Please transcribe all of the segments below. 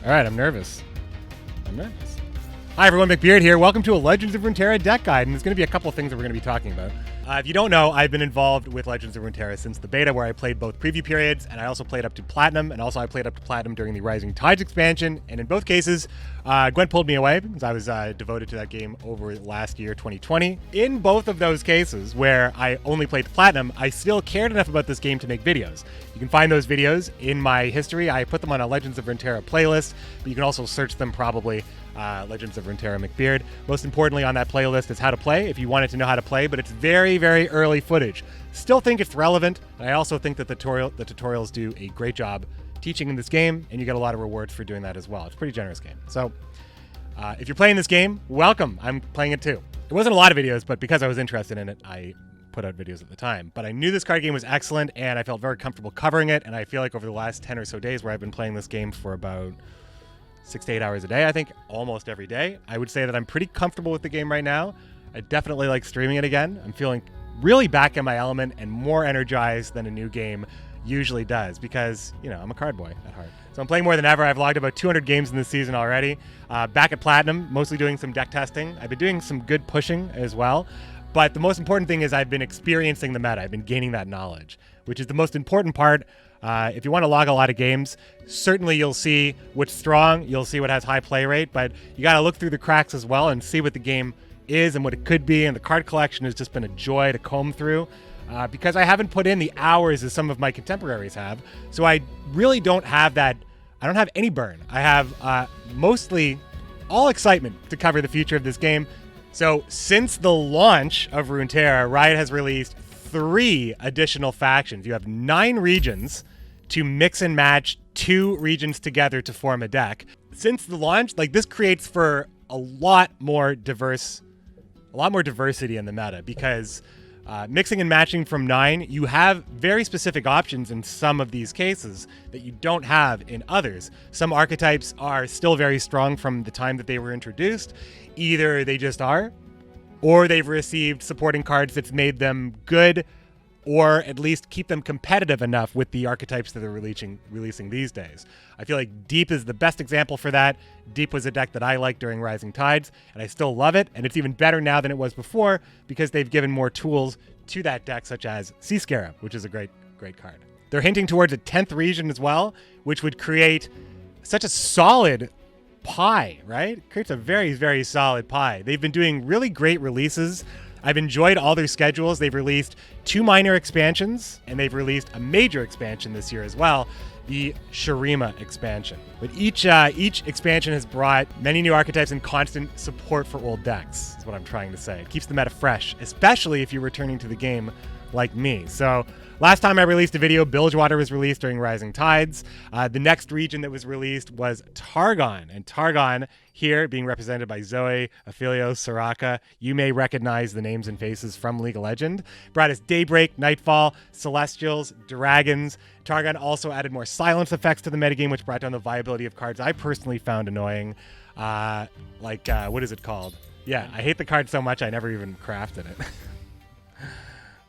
All right, I'm nervous. Hi, everyone. McBeard here. Welcome to a Legends of Runeterra deck guide, and there's going to be a couple of things that we're going to be talking about. If you don't know, I've been involved with Legends of Runeterra since the beta, where I played both preview periods, and I also played up to Platinum, and also I played up to Platinum during the Rising Tides expansion, and in both cases, Gwen pulled me away because I was devoted to that game over last year, 2020. In both of those cases, where I only played Platinum, I still cared enough about this game to make videos. You can find those videos in my history. I put them on a Legends of Runeterra playlist, but you can also search them probably Legends of Runeterra McBeard. Most importantly on that playlist is how to play, if you wanted to know how to play, but it's very, very early footage. Still think it's relevant, and I also think that the tutorials do a great job teaching in this game, and you get a lot of rewards for doing that as well. It's a pretty generous game. So if you're playing this game, welcome. I'm playing it too. It wasn't a lot of videos, but because I was interested in it, I put out videos at the time. But I knew this card game was excellent, and I felt very comfortable covering it, and I feel like over the last 10 or so days where I've been playing this game for about 6 to 8 hours a day, I think, almost every day, I would say that I'm pretty comfortable with the game right now. I definitely like streaming it again. I'm feeling really back in my element and more energized than a new game usually does because, you know, I'm a card boy at heart. So I'm playing more than ever. I've logged about 200 games in this season already. Back at Platinum, mostly doing some deck testing. I've been doing some good pushing as well. But the most important thing is I've been experiencing the meta. I've been gaining that knowledge, which is the most important part. If you want to log a lot of games, certainly you'll see what's strong, you'll see what has high play rate, but you got to look through the cracks as well and see what the game is and what it could be, and the card collection has just been a joy to comb through because I haven't put in the hours as some of my contemporaries have, so I really don't have that. I don't have any burn. I have mostly all excitement to cover the future of this game. So since the launch of Runeterra, Riot has released 3 additional factions. You have 9 regions to mix and match 2 regions together to form a deck. Since the launch, like, this creates for a lot more diversity in the meta because mixing and matching from 9, you have very specific options in some of these cases that you don't have in others. Some archetypes are still very strong from the time that they were introduced. Either they just are, or they've received supporting cards that's made them good, or at least keep them competitive enough with the archetypes that they're releasing these days. I feel like Deep is the best example for that. Deep was a deck that I liked during Rising Tides, and I still love it, and it's even better now than it was before because they've given more tools to that deck, such as Sea Scarab, which is a great card. They're hinting towards a 10th region as well, which would create such a solid pie, right? It creates a very, very solid pie. They've been doing really great releases. I've enjoyed all their schedules. They've released 2 minor expansions, and they've released a major expansion this year as well, the Shurima expansion. But each expansion has brought many new archetypes and constant support for old decks, is what I'm trying to say. It keeps the meta fresh, especially if you're returning to the game like me. So last time I released a video, Bilgewater was released during Rising Tides. The next region that was released was Targon. And Targon, here being represented by Zoe, Ophelio, Soraka, you may recognize the names and faces from League of Legends, brought us Daybreak, Nightfall, Celestials, Dragons. Targon also added more silence effects to the metagame, which brought down the viability of cards I personally found annoying. What is it called? Yeah, I hate the card so much I never even crafted it.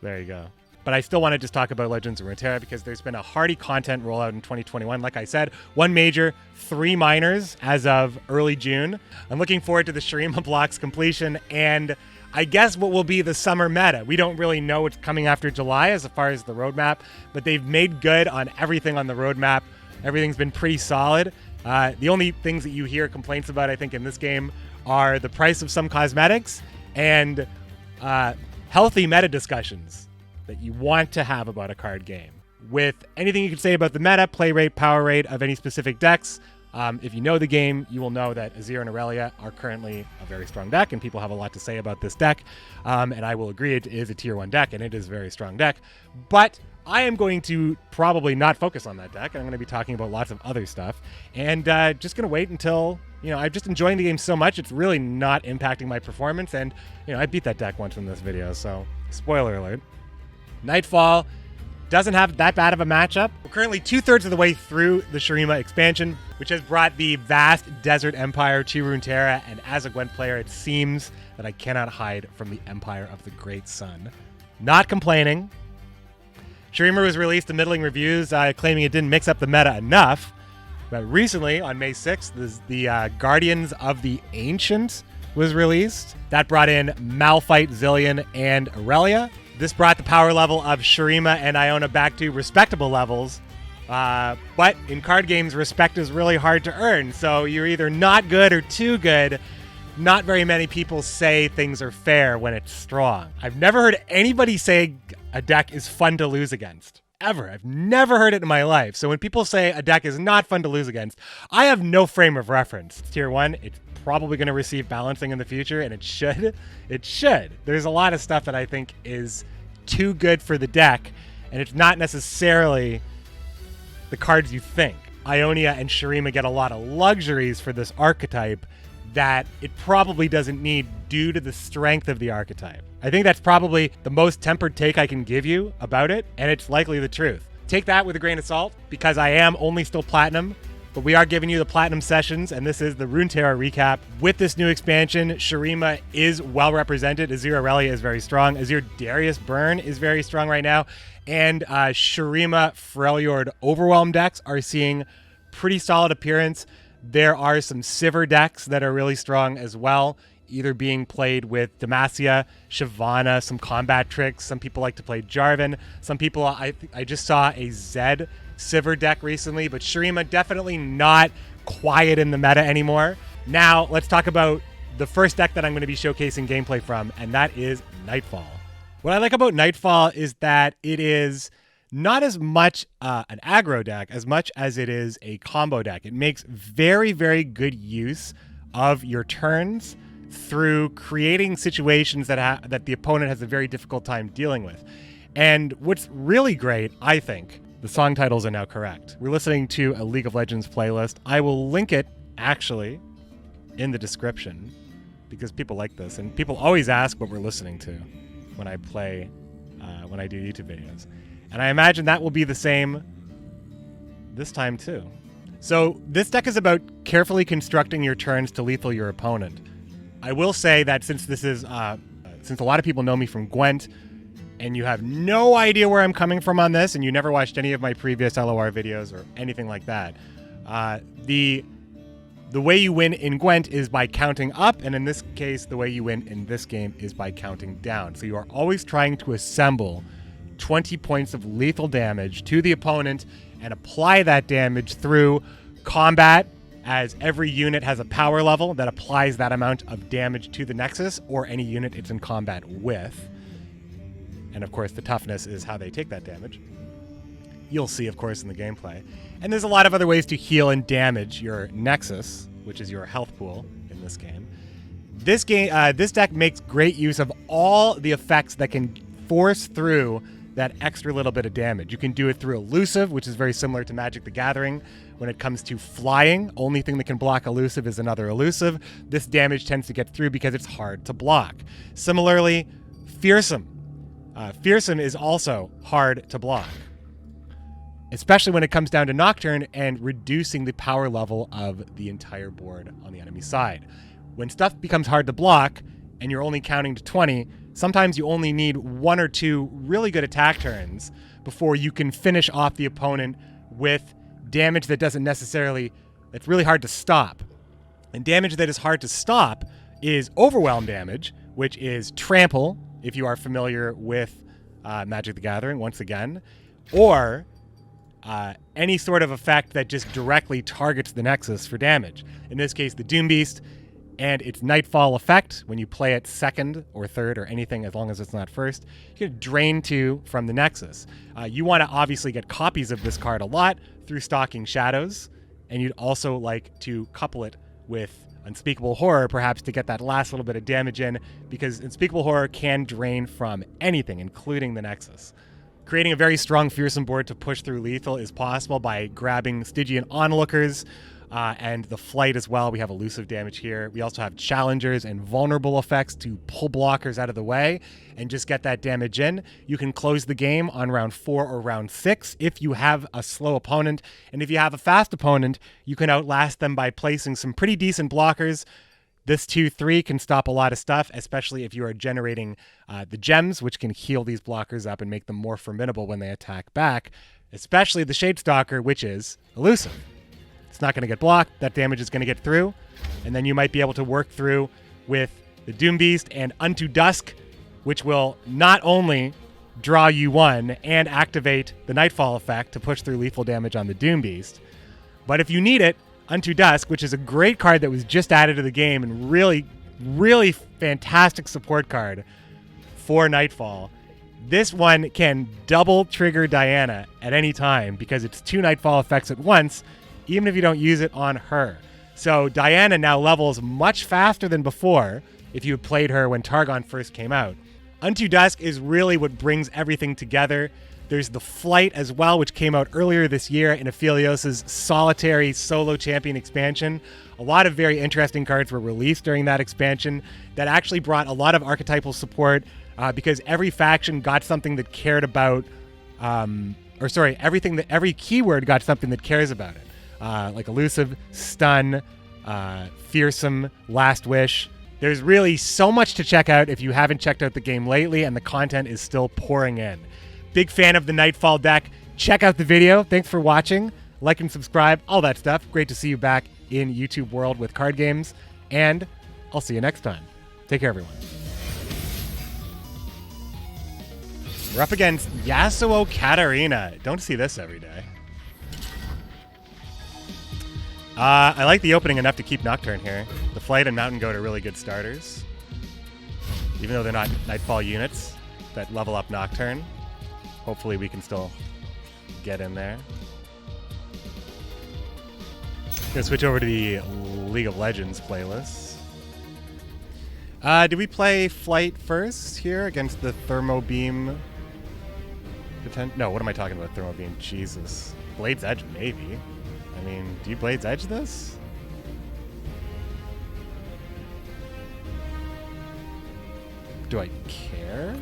There you go. But I still want to just talk about Legends of Runeterra because there's been a hearty content rollout in 2021. Like I said, 1 major, 3 minors as of early June. I'm looking forward to the Shurima block's completion and I guess what will be the summer meta. We don't really know what's coming after July as far as the roadmap, but they've made good on everything on the roadmap. Everything's been pretty solid. The only things that you hear complaints about, I think, in this game are the price of some cosmetics and healthy meta discussions that you want to have about a card game. With anything you can say about the meta, play rate, power rate of any specific decks, if you know the game, you will know that Azir and Aurelia are currently a very strong deck, and people have a lot to say about this deck. And I will agree it is a tier 1 deck, and it is a very strong deck. But I am going to probably not focus on that deck, and I'm going to be talking about lots of other stuff. And just going to wait until, I'm just enjoying the game so much, it's really not impacting my performance. And, I beat that deck once in this video, so spoiler alert. Nightfall doesn't have that bad of a matchup. We're currently 2/3 of the way through the Shurima expansion, which has brought the vast desert empire to Runeterra, and as a Gwent player, it seems that I cannot hide from the empire of the Great Sun. Not complaining. Shurima was released to middling reviews, claiming it didn't mix up the meta enough, But recently, on May 6th, the Guardians of the Ancient was released. That brought in Malphite, Zillion, and Aurelia. This brought the power level of Shurima and Iona back to respectable levels. But in card games, respect is really hard to earn. So you're either not good or too good. Not very many people say things are fair when it's strong. I've never heard anybody say a deck is fun to lose against. Ever. I've never heard it in my life. So when people say a deck is not fun to lose against, I have no frame of reference. Tier 1, it's probably going to receive balancing in the future, and it should. It should. There's a lot of stuff that I think is too good for the deck, and it's not necessarily the cards you think. Ionia and Shurima get a lot of luxuries for this archetype that it probably doesn't need due to the strength of the archetype. I think that's probably the most tempered take I can give you about it, and it's likely the truth. Take that with a grain of salt, because I am only still Platinum, but we are giving you the Platinum sessions, and this is the Runeterra recap. With this new expansion, Shurima is well represented. Azir Aurelia is very strong. Azir Darius Burn is very strong right now, and Shurima Freljord Overwhelm decks are seeing pretty solid appearance. There are some Sivir decks that are really strong as well, either being played with Demacia, Shyvana, some combat tricks. Some people like to play Jarvan. Some people, I just saw a Zed Sivir deck recently, but Shurima definitely not quiet in the meta anymore. Now, let's talk about the first deck that I'm going to be showcasing gameplay from, and that is Nightfall. What I like about Nightfall is that it is not as much an aggro deck as much as it is a combo deck. It makes very, very good use of your turns through creating situations that the opponent has a very difficult time dealing with. And what's really great, I think, the song titles are now correct. We're listening to a League of Legends playlist. I will link it, actually, in the description, because people like this, and people always ask what we're listening to when I play, when I do YouTube videos. And I imagine that will be the same this time too. So this deck is about carefully constructing your turns to lethal your opponent. I will say that since this is, since a lot of people know me from Gwent, and you have no idea where I'm coming from on this, and you never watched any of my previous LOR videos or anything like that, the way you win in Gwent is by counting up, and in this case, the way you win in this game is by counting down. So you are always trying to assemble 20 points of lethal damage to the opponent and apply that damage through combat, as every unit has a power level that applies that amount of damage to the Nexus or any unit it's in combat with. And of course, the toughness is how they take that damage. You'll see, of course, in the gameplay. And there's a lot of other ways to heal and damage your Nexus, which is your health pool in this game. This deck makes great use of all the effects that can force through that extra little bit of damage. You can do it through elusive, which is very similar to Magic the Gathering. When it comes to flying, only thing that can block elusive is another elusive. This damage tends to get through because it's hard to block. Similarly, fearsome. Fearsome is also hard to block, especially when it comes down to Nocturne and reducing the power level of the entire board on the enemy side. When stuff becomes hard to block and you're only counting to 20, sometimes you only need 1 or 2 really good attack turns before you can finish off the opponent with damage that that's really hard to stop. And damage that is hard to stop is overwhelm damage, which is trample, if you are familiar with Magic the Gathering, once again, or any sort of effect that just directly targets the Nexus for damage. In this case, the Doom Beast and its Nightfall effect, when you play it second or third or anything as long as it's not first, you can drain 2 from the Nexus. You want to obviously get copies of this card a lot through Stalking Shadows, and you'd also like to couple it with Unspeakable Horror, perhaps, to get that last little bit of damage in, because Unspeakable Horror can drain from anything, including the Nexus. Creating a very strong Fearsome board to push through lethal is possible by grabbing Stygian Onlookers, and the Flight as well. We have elusive damage here. We also have Challengers and vulnerable effects to pull blockers out of the way and just get that damage in. You can close the game on round 4 or round 6 if you have a slow opponent. And if you have a fast opponent, you can outlast them by placing some pretty decent blockers. This 2/3 can stop a lot of stuff, especially if you are generating the gems, which can heal these blockers up and make them more formidable when they attack back, especially the Shadestalker, which is elusive. It's not going to get blocked. That damage is going to get through. And then you might be able to work through with the Doom Beast and Unto Dusk, which will not only draw you one and activate the Nightfall effect to push through lethal damage on the Doom Beast. But if you need it, Unto Dusk, which is a great card that was just added to the game and really, really fantastic support card for Nightfall. This one can double trigger Diana at any time because it's 2 Nightfall effects at once, even if you don't use it on her. So Diana now levels much faster than before if you had played her when Targon first came out. Unto Dusk is really what brings everything together. There's the Flight as well, which came out earlier this year in Aphelios' solitary solo champion expansion. A lot of very interesting cards were released during that expansion that actually brought a lot of archetypal support because every faction got something that cared about, every keyword got something that cares about it. Like Elusive, Stun, Fearsome, Last Wish. There's really so much to check out if you haven't checked out the game lately, and the content is still pouring in. Big fan of the Nightfall deck. Check out the video. Thanks for watching. Like and subscribe, all that stuff. Great to see you back in YouTube world with card games, and I'll see you next time. Take care, everyone. We're up against Yasuo Katarina. Don't see this every day. I like the opening enough to keep Nocturne here. The Flight and Mountain Goat are really good starters. Even though they're not Nightfall units that level up Nocturne. Hopefully we can still get in there. Gonna switch over to the League of Legends playlist. Did we play Flight first here against the Thermo Beam? No, what am I talking about? Thermo Beam. Jesus. Blade's Edge, maybe. I mean, do you Blade's Edge this? Do I care?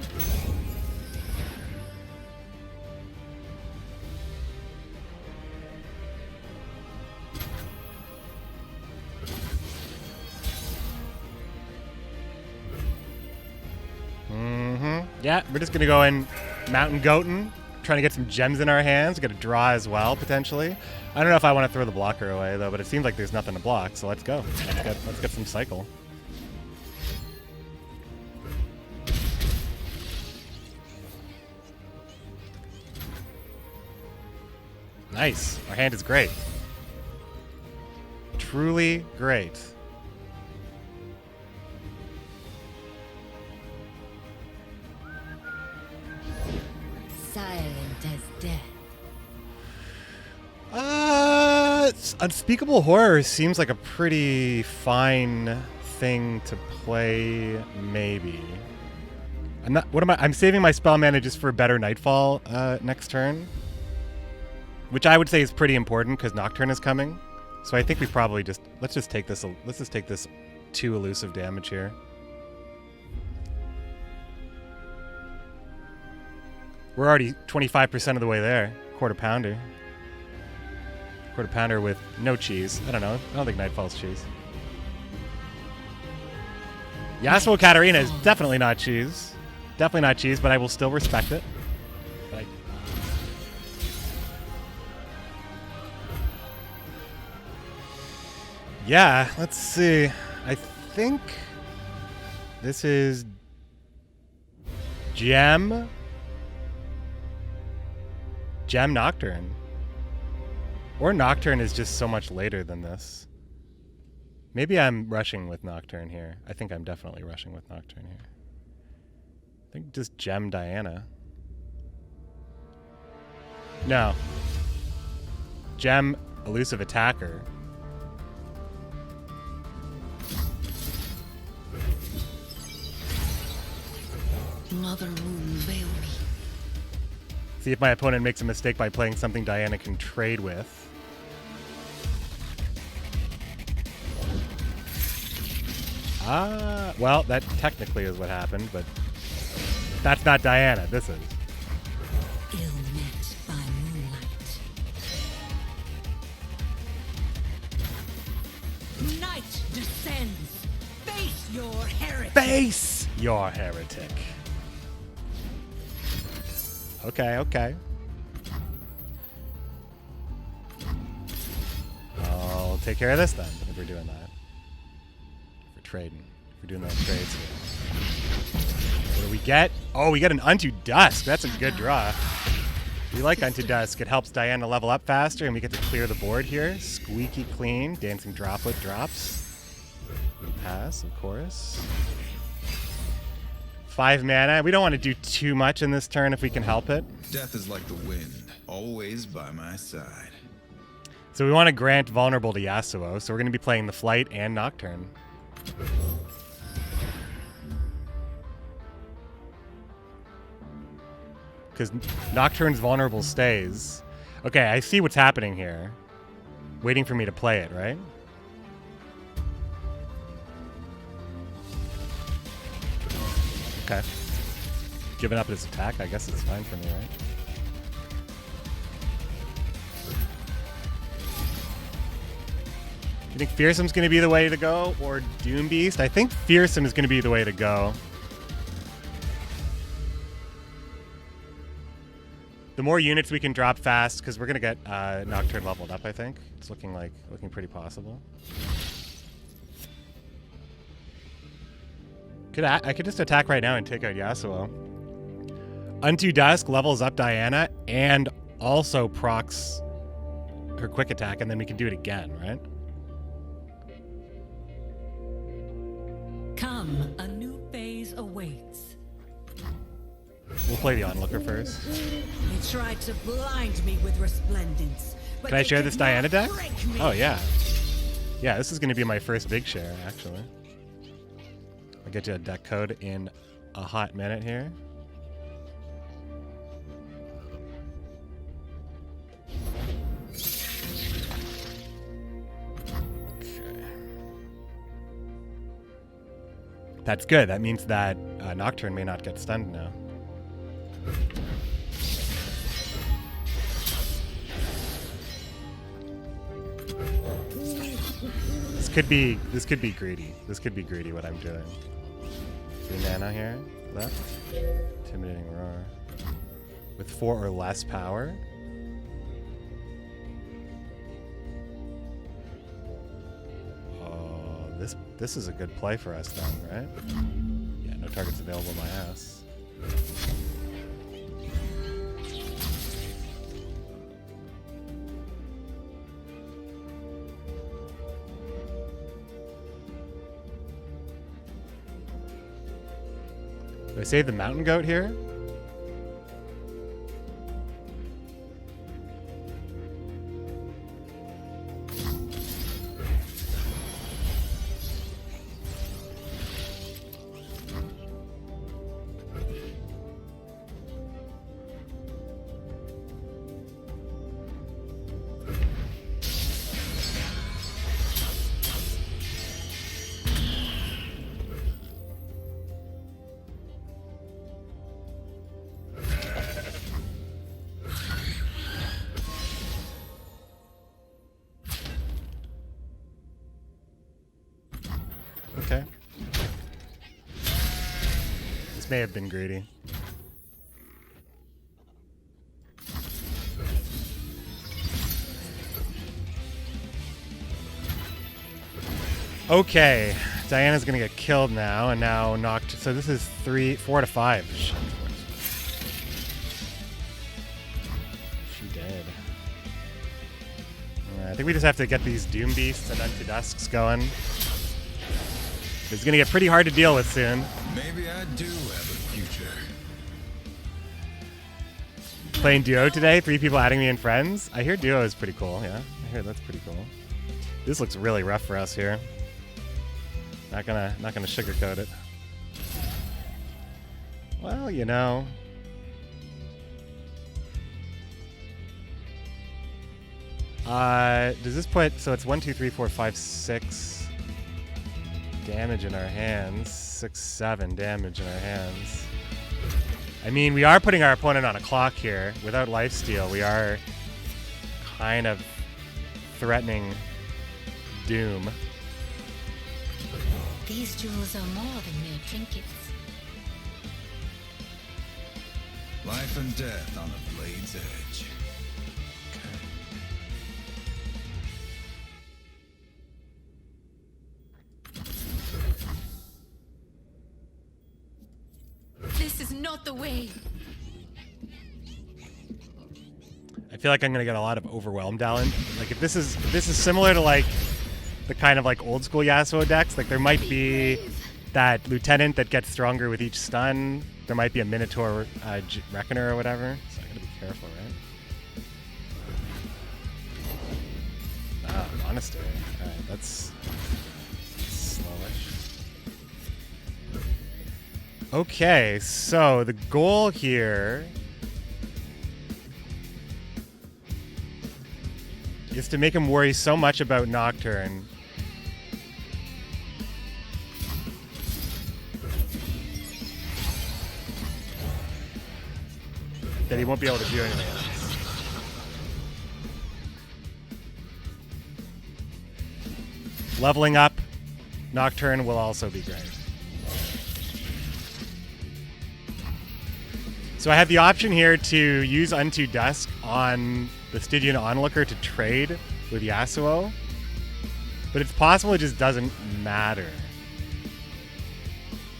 Yeah, we're just going to go in Mountain Goatin', trying to get some gems in our hands. Get a draw as well, potentially. I don't know if I want to throw the blocker away, though, but it seems like there's nothing to block, so let's go. Let's get some cycle. Nice. Our hand is great. Truly great. Silent as death. Unspeakable Horror seems like a pretty fine thing to play, maybe. I'm saving my spell mana just for a better Nightfall next turn. Which I would say is pretty important because Nocturne is coming. So I think we probably let's just take this 2 elusive damage here. We're already 25% of the way there. Quarter pounder with no cheese. I don't know. I don't think Nightfall's cheese. Yasuo Katarina is definitely not cheese. Definitely not cheese, but I will still respect it. Yeah, let's see. I think this is Gem Nocturne. Or Nocturne is just so much later than this. Maybe I'm rushing with Nocturne here. I think I'm definitely rushing with Nocturne here. I think just Gem Diana. No. Gem Elusive Attacker. Mother Moon, veil me. See if my opponent makes a mistake by playing something Diana can trade with. Well, that technically is what happened, but that's not Diana. This is. Ill met by moonlight. Night descends. Face your heretic. Face your heretic. Okay. take care of this then, if we're doing that. If we're trading. If we're doing those trades here. What do we get? Oh, we get an Unto Dusk. That's a good draw. We like Unto Dusk. It helps Diana level up faster, and we get to clear the board here. Squeaky clean. Dancing Droplet drops. We pass, of course. 5 mana. We don't want to do too much in this turn if we can help it. Death is like the wind, always by my side. So we want to grant vulnerable to Yasuo, so we're going to be playing the Flight and Nocturne. Because Nocturne's vulnerable stays. Okay, I see what's happening here. Waiting for me to play it, right? Okay. Giving up his attack, I guess it's fine for me, right? You think Fearsome's going to be the way to go, or Doom Beast? I think Fearsome is going to be the way to go. The more units we can drop fast, because we're going to get Nocturne leveled up, I think. It's looking pretty possible. I could just attack right now and take out Yasuo. Unto Dusk levels up Diana and also procs her quick attack, and then we can do it again, right? Come, a new phase awaits. We'll play the Onlooker first. They tried to blind me with resplendence. But Can I they share could this Diana not deck? break me. Oh, yeah. Yeah, this is going to be my first big share, actually. I'll get you a deck code in a hot minute here. Okay. That's good. That means that Nocturne may not get stunned now. This could be greedy. This could be greedy what I'm doing. 3 mana here, left. Intimidating Roar. With 4 or less power. Oh, this is a good play for us then, right? Yeah, no targets available, my ass. Do I save the Mountain Goat here? Okay. This may have been greedy. Okay, Diana's gonna get killed now, and now knocked. So this is 4 to 5. Shit. She dead. I think we just have to get these Doom Beasts and Unto Dusks going. It's gonna get pretty hard to deal with soon. Maybe I do have a future. Playing Duo today, 3 people adding me in friends. I hear Duo is pretty cool, yeah. I hear that's pretty cool. This looks really rough for us here. Not gonna sugarcoat it. Well, you know. Does this put, so it's 1, 2, 3, 4, 5, 6 damage in our hands. 6, 7 damage in our hands. I mean, we are putting our opponent on a clock here. Without lifesteal, we are kind of threatening doom. These jewels are more than mere trinkets. Life and death on a blade's edge. is not the way. I feel like I'm gonna get a lot of overwhelmed Alan. Like if this is similar to like the kind of like old school Yasuo decks, like there might be that lieutenant that gets stronger with each stun. There might be a Minotaur Reckoner or whatever. So I gotta be careful, right? Monastery. Alright, that's slowish. Okay, so the goal here is to make him worry so much about Nocturne that he won't be able to do anything else. Leveling up Nocturne will also be great. So I have the option here to use Unto Dusk on the Stygian Onlooker to trade with Yasuo, but it's possible it just doesn't matter.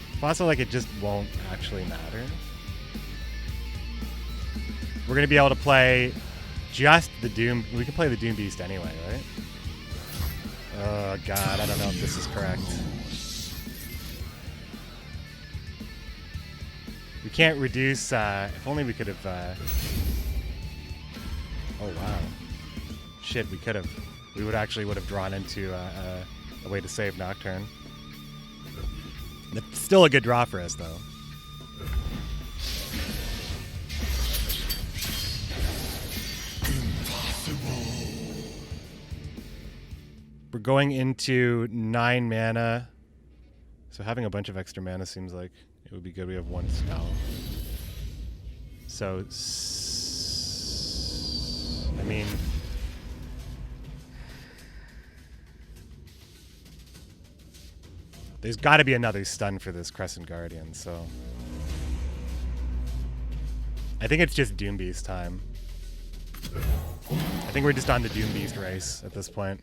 It's possible like it just won't actually matter. We're gonna be able to play just the Doom. We can play the Doom Beast anyway, right? Oh god, I don't know if this is correct. We can't reduce, if only we could have, oh wow. Shit, we could have. We would have drawn into a way to save Nocturne. It's still a good draw for us, though. We're going into 9 mana. So having a bunch of extra mana seems like it would be good. We have 1 spell. So, I mean, there's got to be another stun for this Crescent Guardian, so I think it's just Doom Beast time. I think we're just on the Doom Beast race at this point.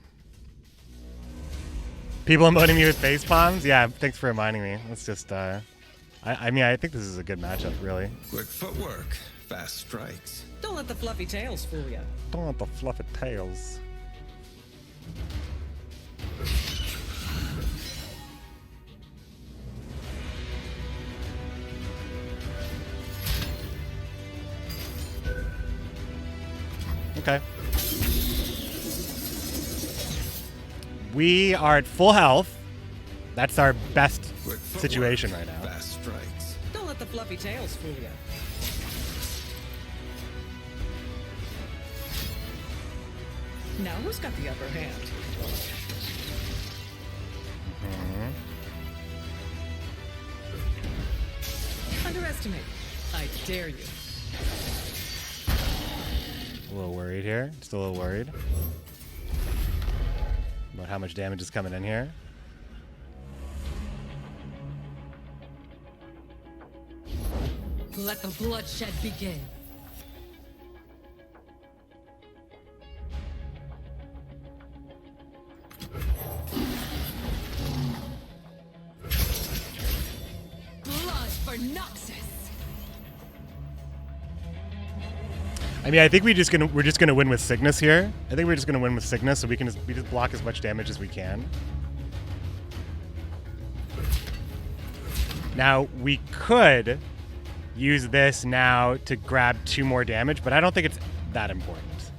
People emoting me with face palms? Yeah, thanks for reminding me. Let's just, I mean, I think this is a good matchup, really. Quick footwork, fast strikes. Don't let the fluffy tails fool you. Don't want the fluffy tails. Okay. We are at full health. That's our best situation right now. Fast strikes. Don't let the fluffy tails fool you. Now who's got the upper hand? Underestimate. I dare you. A little worried here. Just a little worried about how much damage is coming in here. Let the bloodshed begin. Blood for Noxus. I mean, I think we're just gonna win with Cygnus here. I think we're just gonna win with Cygnus, so we just block as much damage as we can. Now we could use this now to grab 2 more damage, but I don't think it's that important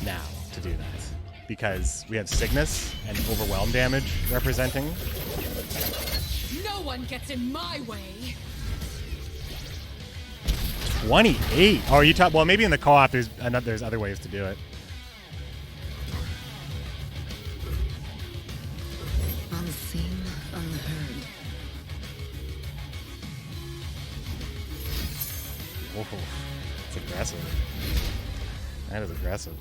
now to do that because we have Cygnus and overwhelm damage representing. No one gets in my way. 28. Oh, you talk. Well, maybe in the co-op there's other ways to do it. Unseen, unheard. Oh, it's aggressive. That is aggressive.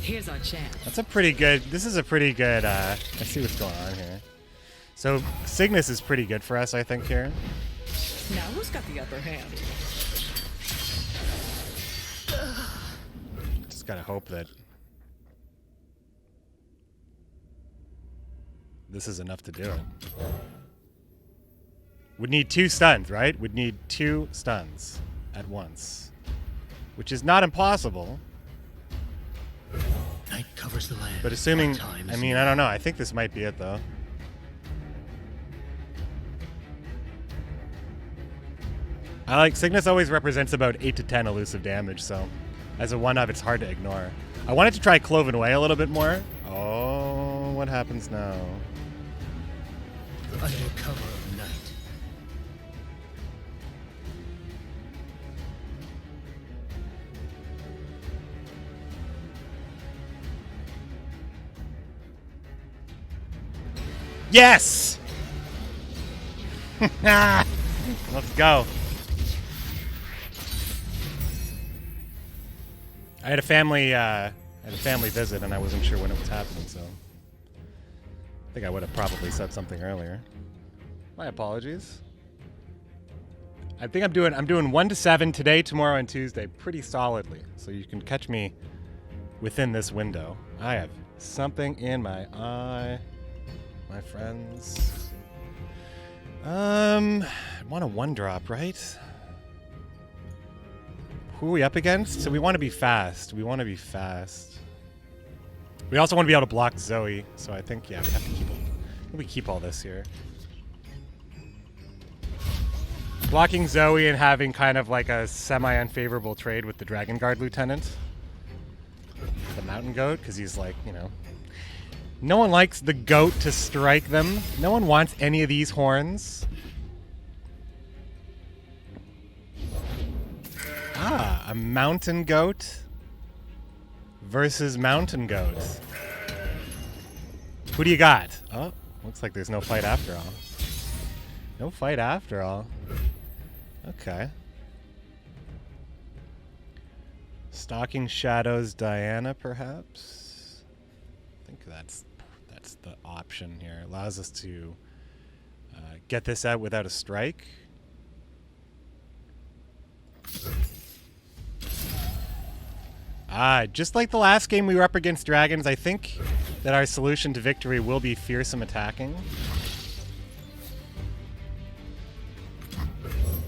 Here's our chance. That's a pretty good... This is a pretty good... let's see what's going on here. So, Cygnus is pretty good for us, I think, here. Now who's got the upper hand? Just gotta hope that... this is enough to do it. Would need 2 stuns, right? Would need 2 stuns at once. Which is not impossible. Night covers the land. But assuming... I mean, I don't know. I think this might be it, though. I like... Cygnus always represents about 8 to 10 elusive damage, so... as a 1-of, it's hard to ignore. I wanted to try Cloven Way a little bit more. Oh, what happens now? Under cover of night. Yes! Let's go. I had a family visit, and I wasn't sure when it was happening, so I think I would have probably said something earlier. My apologies. I think I'm doing 1 to 7 today, tomorrow, and Tuesday pretty solidly, so you can catch me within this window. I have something in my eye, my friends. I want a 1-drop, right? Who are we up against? So we want to be fast. We want to be fast. We also want to be able to block Zoe. So I think, yeah, we have to keep it. We keep all this here. Blocking Zoe and having kind of like a semi-unfavorable trade with the Dragon Guard Lieutenant. The Mountain Goat, because he's like, you know. No one likes the goat to strike them. No one wants any of these horns. Ah, a mountain goat versus mountain goat. Who do you got? Oh, looks like there's no fight after all. No fight after all. Okay. Stalking Shadows Diana, perhaps? I think that's the option here. Allows us to get this out without a strike. Just like the last game we were up against dragons, I think that our solution to victory will be fearsome attacking.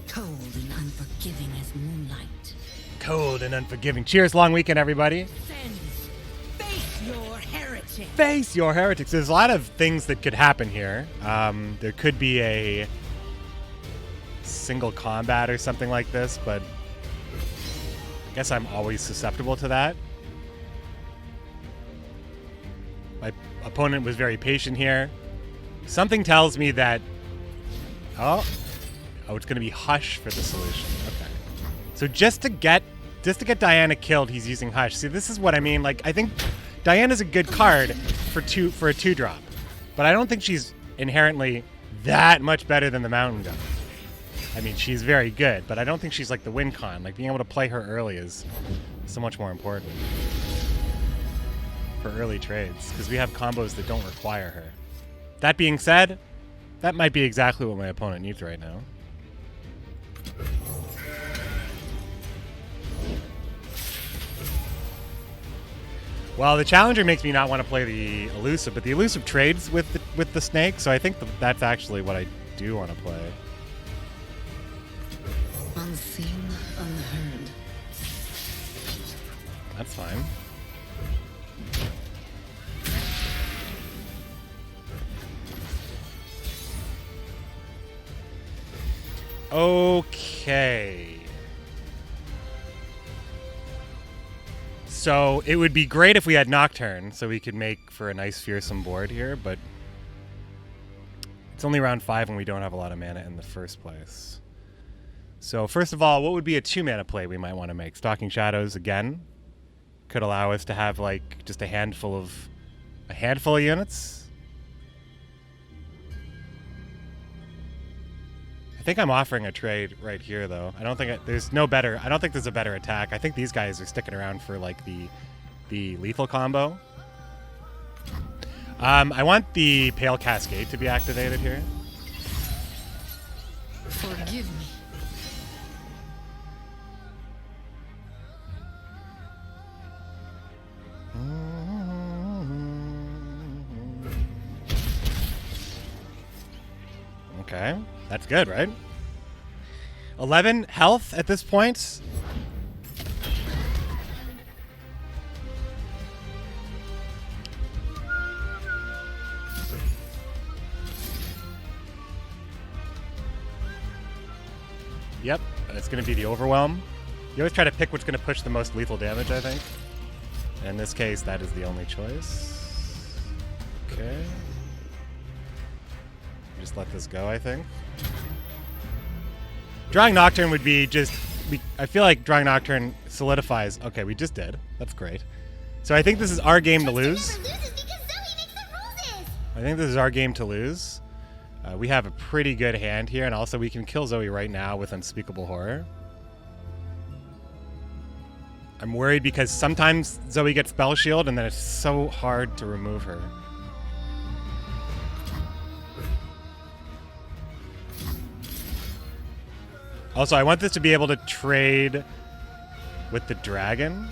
Cold and unforgiving as moonlight. Cold and unforgiving. Cheers, long weekend, everybody. Sends. Face your heretic. Face your heretics. There's a lot of things that could happen here. There could be a single combat or something like this, but I guess I'm always susceptible to that. My opponent was very patient here. Something tells me that... Oh, it's going to be Hush for the solution. Okay. So just to get Diana killed, he's using Hush. See, this is what I mean. Like, I think Diana's a good card for a 2-drop, but I don't think she's inherently that much better than the Mountain Goat. I mean, she's very good, but I don't think she's like the win con. Like, being able to play her early is so much more important for early trades, because we have combos that don't require her. That being said, that might be exactly what my opponent needs right now. Well, the Challenger makes me not want to play the Elusive, but the Elusive trades with the Snake, so I think that's actually what I do want to play. Unseen, unheard. That's fine. Okay. So it would be great if we had Nocturne, so we could make for a nice fearsome board here, but it's only round 5 and we don't have a lot of mana in the first place. So first of all, what would be a 2-mana play we might want to make? Stalking Shadows again could allow us to have like just a handful of units. I think I'm offering a trade right here, though. I don't think there's a better attack. I think these guys are sticking around for like the the lethal combo. I want the Pale Cascade to be activated here. Forgive me. Okay, that's good, right? 11 health at this point. Yep, it's going to be the Overwhelm. You always try to pick what's going to push the most lethal damage, I think. In this case, that is the only choice. Okay. Just let this go, I think. Drawing Nocturne would be just... I feel like Drawing Nocturne solidifies... Okay, we just did. That's great. So I think this is our game to lose. I think this is our game to lose. We have a pretty good hand here, and also we can kill Zoe right now with Unspeakable Horror. I'm worried because sometimes Zoe gets Spell Shield, and then it's so hard to remove her. Also, I want this to be able to trade with the dragon.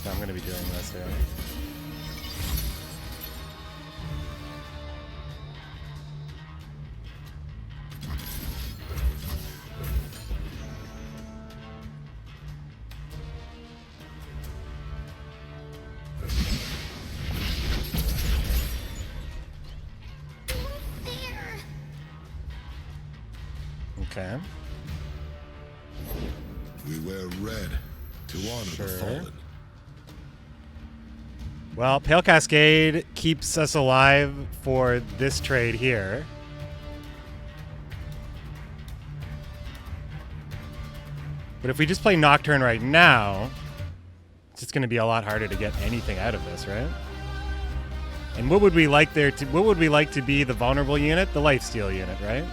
So I'm going to be doing this here. Okay. We wear red to honor the fallen. Well, Pale Cascade keeps us alive for this trade here. But if we just play Nocturne right now, it's just going to be a lot harder to get anything out of this, right? And what would we like there to? What would we like to be the vulnerable unit? The Lifesteal unit, right?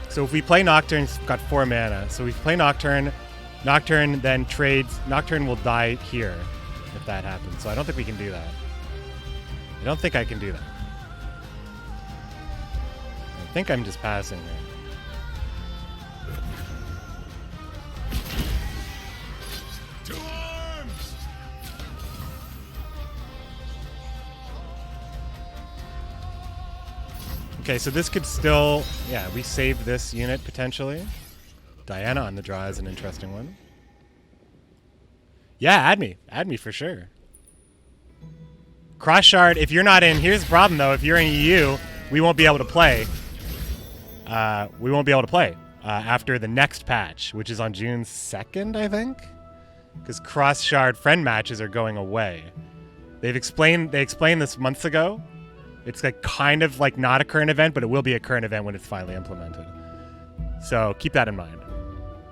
So if we play Nocturne, it's got 4 mana. So we play Nocturne, Nocturne then trades. Nocturne will die here if that happens. So I don't think we can do that. I don't think I can do that. I think I'm just passing here. To arms! Okay, so this could still... Yeah, we save this unit potentially. Diana on the draw is an interesting one. Yeah, add me. Add me for sure. Cross Shard, if you're not in... Here's the problem, though. If you're in EU, we won't be able to play. We won't be able to play after the next patch, which is on June 2nd, I think? Because Cross Shard friend matches are going away. They explained this months ago. It's like kind of like not a current event, but it will be a current event when it's finally implemented. So keep that in mind.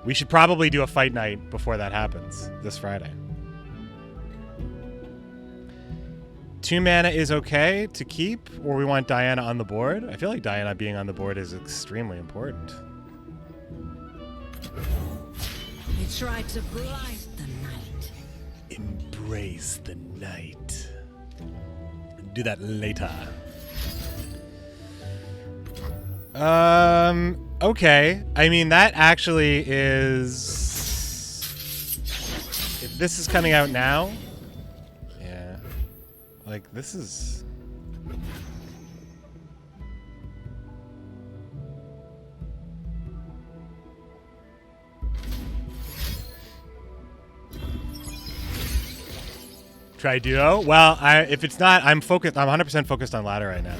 We should probably do a fight night before that happens this Friday. 2 mana is okay to keep, or we want Diana on the board. I feel like Diana being on the board is extremely important. They tried to blind the night. Embrace the night. Do that later. Okay. I mean, that actually is... If this is coming out now... Yeah. Like, this is... Try duo? Well, if it's not, I'm focused. I'm 100% focused on ladder right now.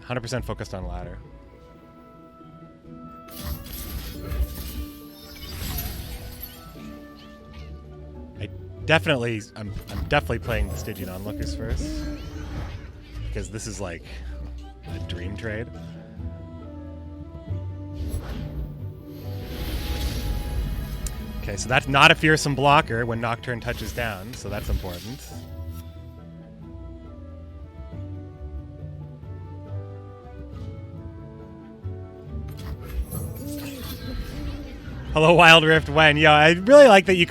100% focused on ladder. I'm definitely playing the Stygian Onlookers first, because this is like a dream trade. Okay, so that's not a fearsome blocker when Nocturne touches down, so that's important. Hello, Wild Rift. When? Yo, I really like that you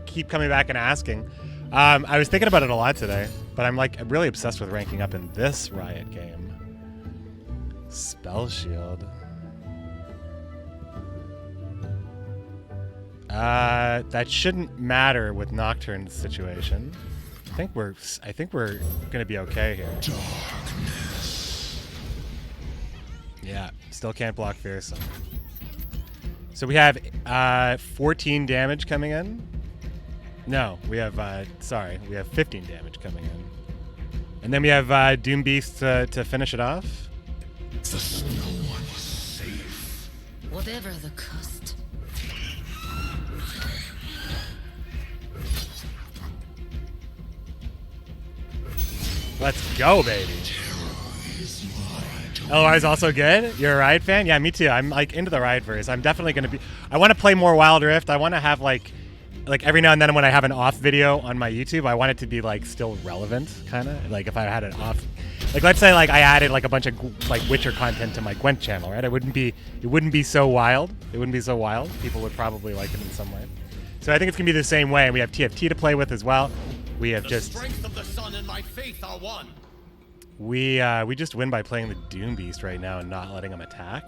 keep coming back and asking. I was thinking about it a lot today, but I'm really obsessed with ranking up in this Riot game. Spell Shield. That shouldn't matter with Nocturne's situation. I think we're gonna be okay here. Darkness. Yeah, still can't block Fearsome. So we have 14 damage coming in. No, we have we have 15 damage coming in. And then we have Doom Beast to finish it off. The snow one was safe. Whatever the cost. Let's go, baby. Otherwise, also good. You're a Riot fan? Yeah, me too. I'm into the Riotverse. I'm definitely gonna be. I want to play more Wild Rift. I want to have like every now and then when I have an off video on my YouTube, I want it to be still relevant, kind of. Like if I had an off, let's say I added a bunch of Witcher content to my Gwent channel, right? It wouldn't be so wild. It wouldn't be so wild. People would probably like it in some way. So I think it's gonna be the same way. And we have TFT to play with as well. We have The strength of the sun and my faith are one. We just win by playing the Doom Beast right now and not letting him attack.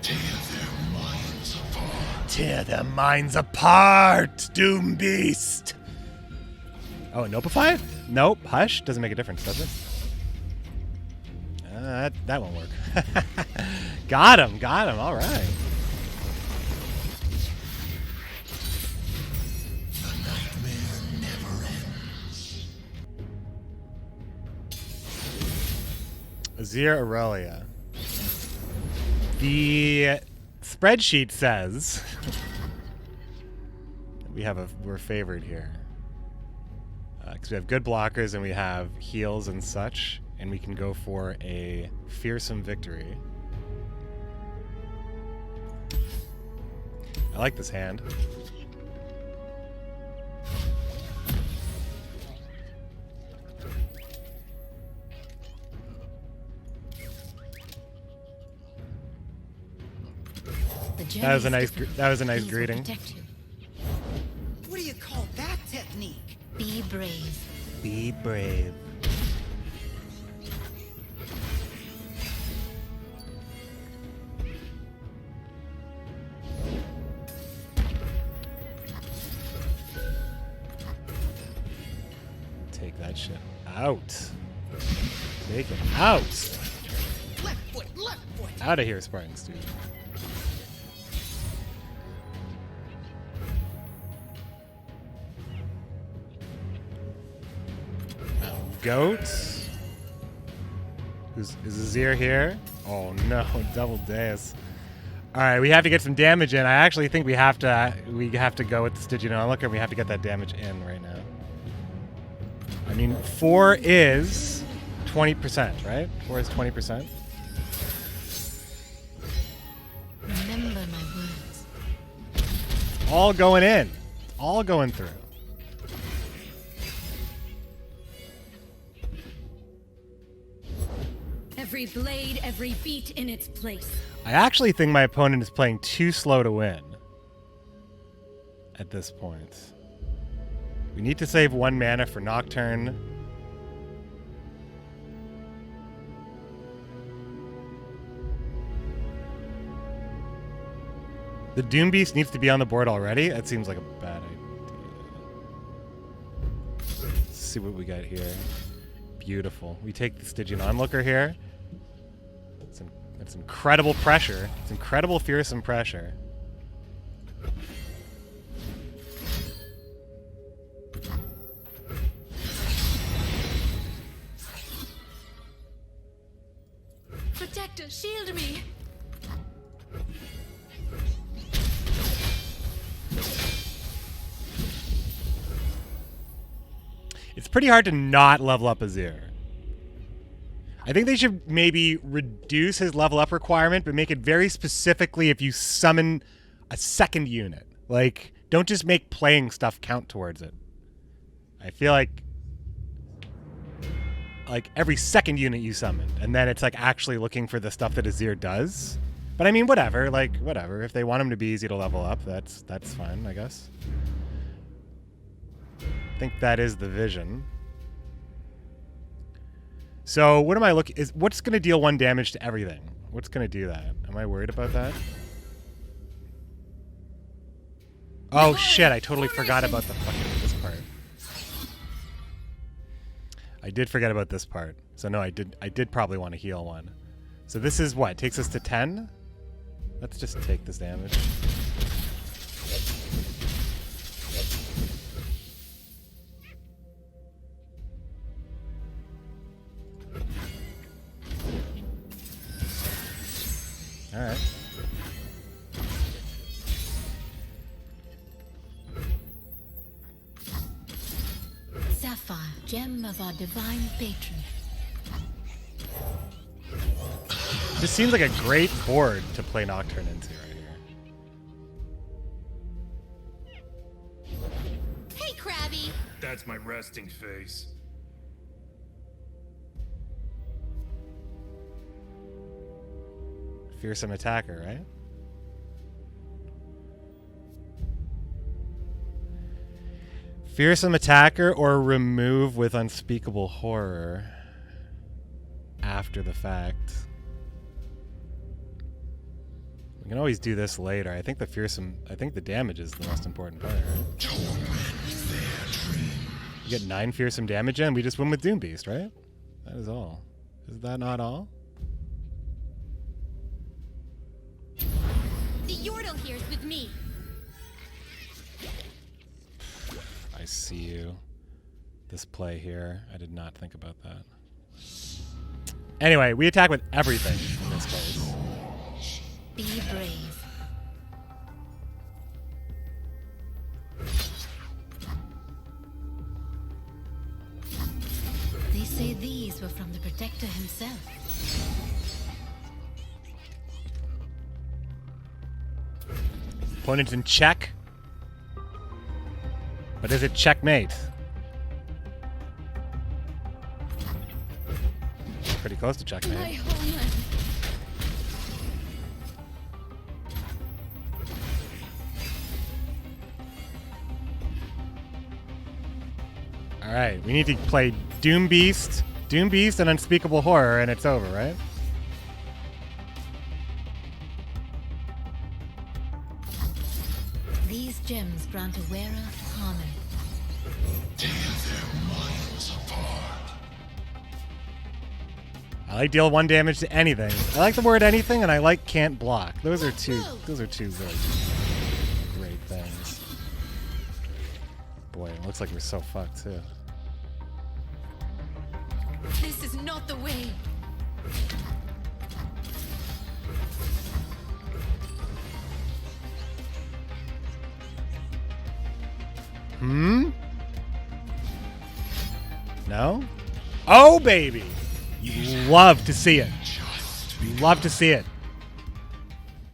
Tear their minds apart. Tear their minds apart, Doom Beast! Oh, Nopify? Nope. Hush? Doesn't make a difference, does it? That won't work. Got him. All right. Azir Aurelia. The spreadsheet says we're favored here because we have good blockers and we have heals and such, and we can go for a fearsome victory. I like this hand. That was a nice greeting. What do you call that technique? Be brave. Be brave. Take that shit out. Take it out. Left foot. Out of here, Spartan Stew. Goat. Is Azir here? Oh no, double days. Alright, we have to get some damage in. I actually think we have to go with the Stygian Onlooker, and we have to get that damage in right now. I mean, 4 is 20%, right? 4 is 20%. Remember my words. All going in. All going through. Every blade, every beat in its place. I actually think my opponent is playing too slow to win at this point. We need to save 1 mana for Nocturne. The Doom Beast needs to be on the board already? That seems like a bad idea. Let's see what we got here. Beautiful. We take the Stygian Onlooker here. That's incredible pressure. It's incredible fearsome pressure. Protector, shield me. It's pretty hard to not level up Azir. I think they should maybe reduce his level up requirement, but make it very specifically if you summon a second unit. Like, don't just make playing stuff count towards it. I feel like like every second unit you summoned, and then it's like actually looking for the stuff that Azir does. But I mean, whatever. Like whatever. If they want him to be easy to level up, that's fine, I guess. I think that is the vision. So what am I looking? What's going to deal 1 damage to everything? What's going to do that? Am I worried about that? Oh shit! I totally forgot about the fucking this part. I did forget about this part. So no, I did probably want to heal 1. So this is what takes us to 10. Let's just take this damage. All right. Sapphire, gem of our divine patron. This seems like a great board to play Nocturne into right here. Hey, Krabby! That's my resting face. Fearsome attacker, right? Fearsome attacker or remove with unspeakable horror after the fact. We can always do this later. I think the damage is the most important part, right? You get 9 fearsome damage in, we just win with Doom Beast, right? That is all. Is that not all? The Yordle here's with me. I see you. This play here, I did not think about that. Anyway, we attack with everything in this case. Be brave. They say these were from the Protector himself. Opponent in check. But is it checkmate? Pretty close to checkmate. My homeland. Alright, we need to play Doom Beast, and Unspeakable Horror, and it's over, right? These gems grant a wearer harmony. I like deal 1 damage to anything. I like the word anything, and I like can't block. Those are two really great things. Boy, it looks like we're so fucked too. This is not the way. No? Oh, baby! You love to see it. You love to see it.